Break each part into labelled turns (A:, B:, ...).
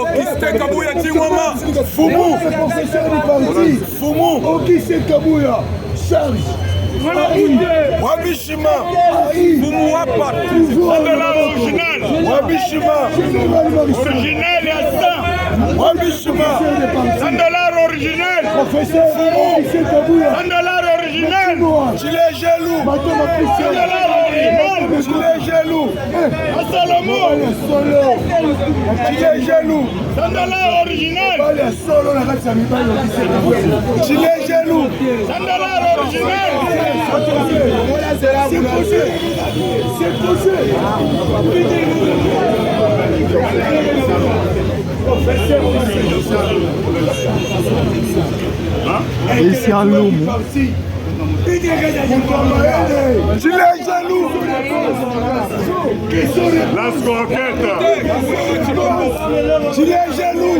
A: Augustin Kabouya Tingwama Fumu Fumu Augustin Kabouya Charles Wabishima Fumu Wapa Sandala original Wabishima original ya 100 Wabishima Sandala original Fumu Sandala original Chile Gelou Sandala original Chile Gelou Salomon Chile Gelou Sandala original Chile Gelou Sandala original c'est posé.
B: Et ici en loup.
A: Gilet jaloux.
C: Las croquettes.
A: Gilet jaloux.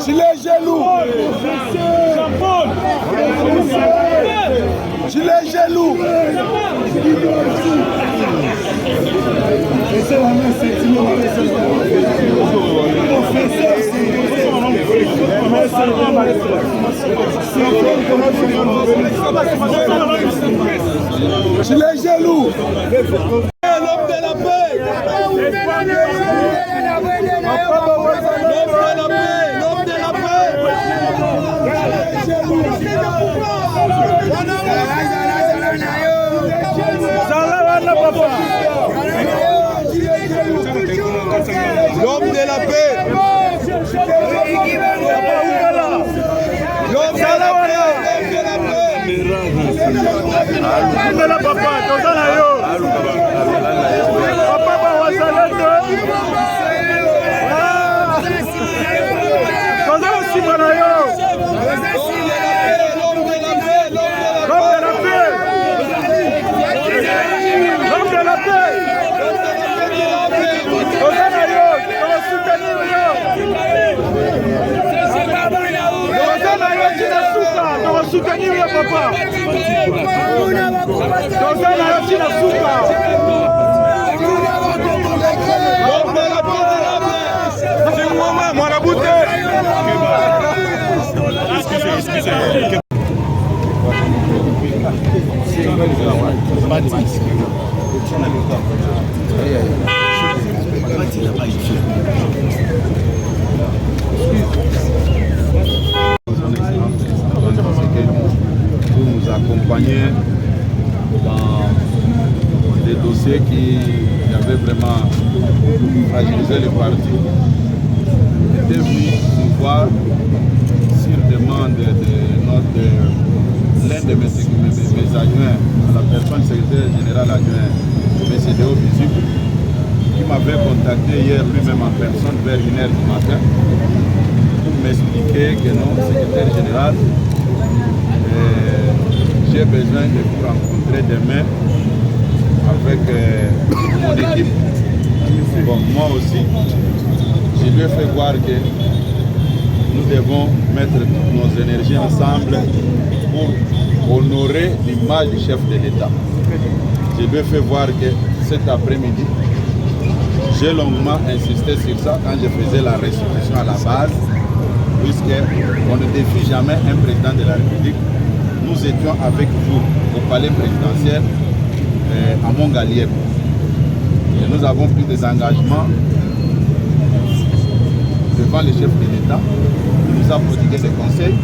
A: Gilet jaloux. Gilet jaloux. Gilet jaloux. L'homme de la paix. L'homme de la L'homme de la paix. Soutenir le papa.
D: Nous accompagner dans des dossiers qui avaient vraiment fragilisé le parti. Était venu nous voir sur demande de l'un de mes adjoints, la personne secrétaire générale adjoint, M. Déo Bizikou, qui m'avait contacté hier lui-même en personne vers 1h du matin pour m'expliquer que non, secrétaire général, j'ai besoin de vous rencontrer demain avec mon équipe. Bon, moi aussi, je lui ai fait voir que nous devons mettre toutes nos énergies ensemble pour honorer l'image du chef de l'État. Je lui ai fait voir que cet après-midi, j'ai longuement insisté sur ça quand je faisais la restitution à la base, puisqu'on ne défie jamais un président de la République. Nous étions avec vous au palais présidentiel à Montgaliep. Et nous avons pris des engagements devant le chef de l'État. Il nous a prodigué des conseils.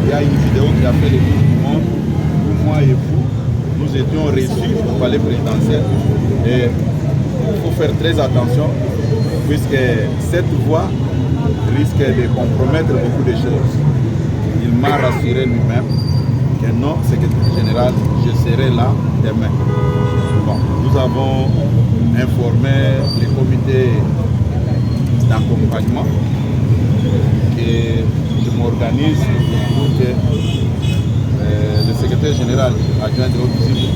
D: Il y a une vidéo qui a fait le tour du monde où moi et vous, nous nous étions reçus au palais présidentiel. Et il faut faire très attention, puisque cette voie risque de compromettre beaucoup de choses. Il m'a rassuré lui-même que non, secrétaire général, je serai là demain. Bon, nous avons informé les comités d'accompagnement et je m'organise pour que le secrétaire général adjoint de haute visite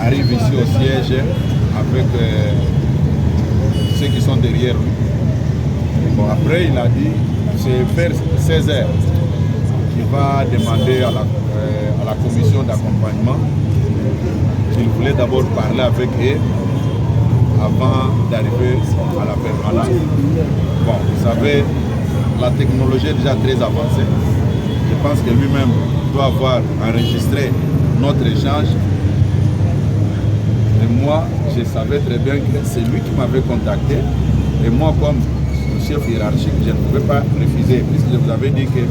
D: arrive ici au siège avec ceux qui sont derrière lui. Bon, après, il a dit c'est vers 16 h qu'il va demander à la commission d'accompagnement. Il voulait d'abord parler avec eux avant d'arriver à la permanence. Bon, vous savez, la technologie est déjà très avancée. Je pense que lui-même doit avoir enregistré notre échange. Et moi, je savais très bien que c'est lui qui m'avait contacté. Et moi, comme chef hiérarchique, je ne pouvais pas refuser, puisque je vous avais dit que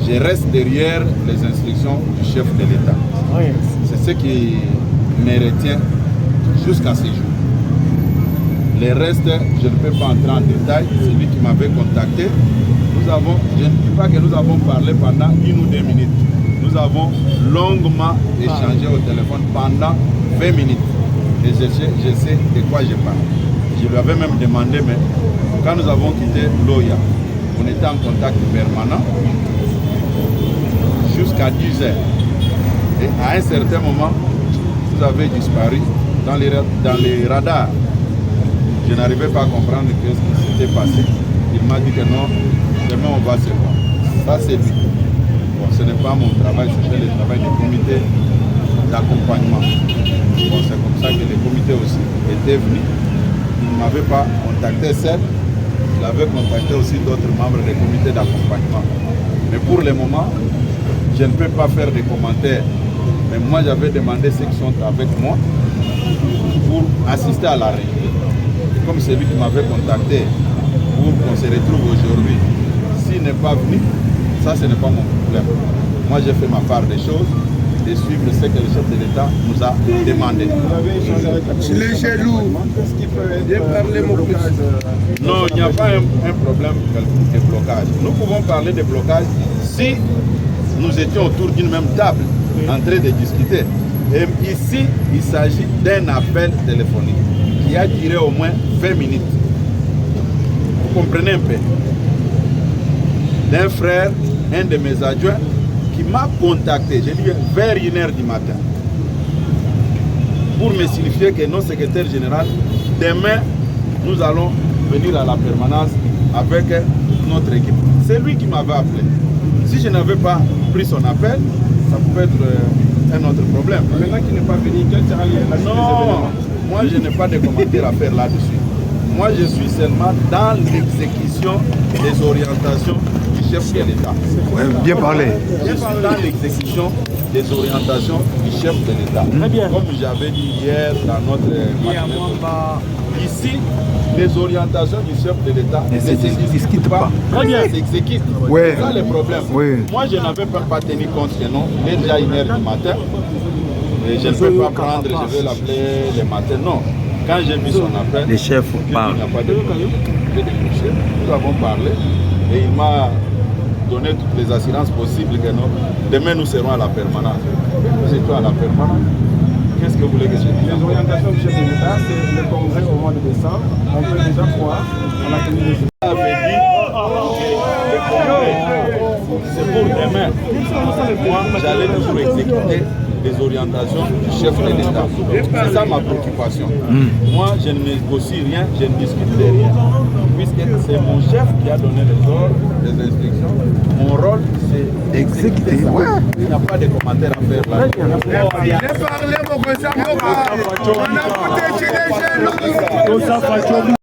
D: je reste derrière les instructions du chef de l'État. C'est ce qui me retient jusqu'à ce jour. Les restes, je ne peux pas entrer en détail, c'est lui qui m'avait contacté. Je ne dis pas que nous avons parlé pendant 1 ou 2 minutes. Nous avons longuement échangé au téléphone pendant 20 minutes. Et je sais de quoi je parle. Je lui avais même demandé, mais quand nous avons quitté l'OIA, on était en contact permanent jusqu'à 10 h. Et à un certain moment, vous avez disparu dans les radars. Je n'arrivais pas à comprendre ce qui s'était passé. Il m'a dit que non, demain on va se voir. Ça c'est lui. Bon, ce n'est pas mon travail, c'était le travail du comité d'accompagnement. Bon, c'est comme ça que les comités aussi étaient venus. Il ne m'avait pas contacté seul, il avait contacté aussi d'autres membres des comités d'accompagnement. Mais pour le moment, je ne peux pas faire de commentaires. Mais moi j'avais demandé ceux qui sont avec moi pour assister à la réunion. Comme c'est lui qui m'avait contacté pour qu'on se retrouve aujourd'hui, s'il n'est pas venu, ça ce n'est pas mon problème. Moi j'ai fait ma part des choses, de suivre ce que le chef de l'État nous a demandé.
A: Les jaloux, qu'est-ce qu'il peut aider parler mon blocage?
D: Non, il n'y a pas un problème de blocage. Nous pouvons parler de blocage si nous étions autour d'une même table en train de discuter. Et ici, il s'agit d'un appel téléphonique qui a duré au moins 20 minutes. Vous comprenez un peu? D'un frère, un de mes adjoints, qui m'a contacté, j'ai dit vers 1 h du matin, pour me signifier que notre secrétaire général, demain, nous allons venir à la permanence avec notre équipe. C'est lui qui m'avait appelé. Si je n'avais pas pris son appel, ça pouvait être un autre problème.
A: Maintenant qu'il n'est pas venu, quel sera la suite?
D: Non, moi je n'ai pas de commentaires à faire là-dessus. Moi je suis seulement dans l'exécution des orientations du chef de l'État.
B: Bien parlé.
D: Je suis dans l'exécution des orientations du chef de l'État. Comme j'avais dit hier dans notre ici, les orientations du chef de l'État ne s'exécutent pas. Elles s'exécutent.
B: Ouais.
D: C'est ça le problème.
B: Ouais.
D: Moi je n'avais pas tenu compte que non, il est déjà 1 h du matin. Et je ne peux pas prendre, je vais l'appeler le matin. Non. Quand j'ai vu son appel,
B: les chefs parlent.
D: Il n'y a pas de problème. Nous avons parlé et il m'a donné toutes les assurances possibles que non. Demain nous serons à la permanence. Nous étions à la permanence. Qu'est-ce que vous voulez que je dise?
A: Les orientations du chef de l'État, c'est le congrès au mois de décembre. On peut déjà croire à la tenue des Jeux.
D: C'est pour demain. Moi, j'allais toujours exécuter les orientations du chef de l'État. C'est ça ma préoccupation. Moi, je ne négocie rien, je ne discute de rien. Puisque c'est mon chef qui a donné les ordres, les instructions. Mon rôle, c'est d'exécuter ça. Il n'y a pas de commentaires à faire là.
A: Il est parlé, mon président. On a voté chez les jeunes.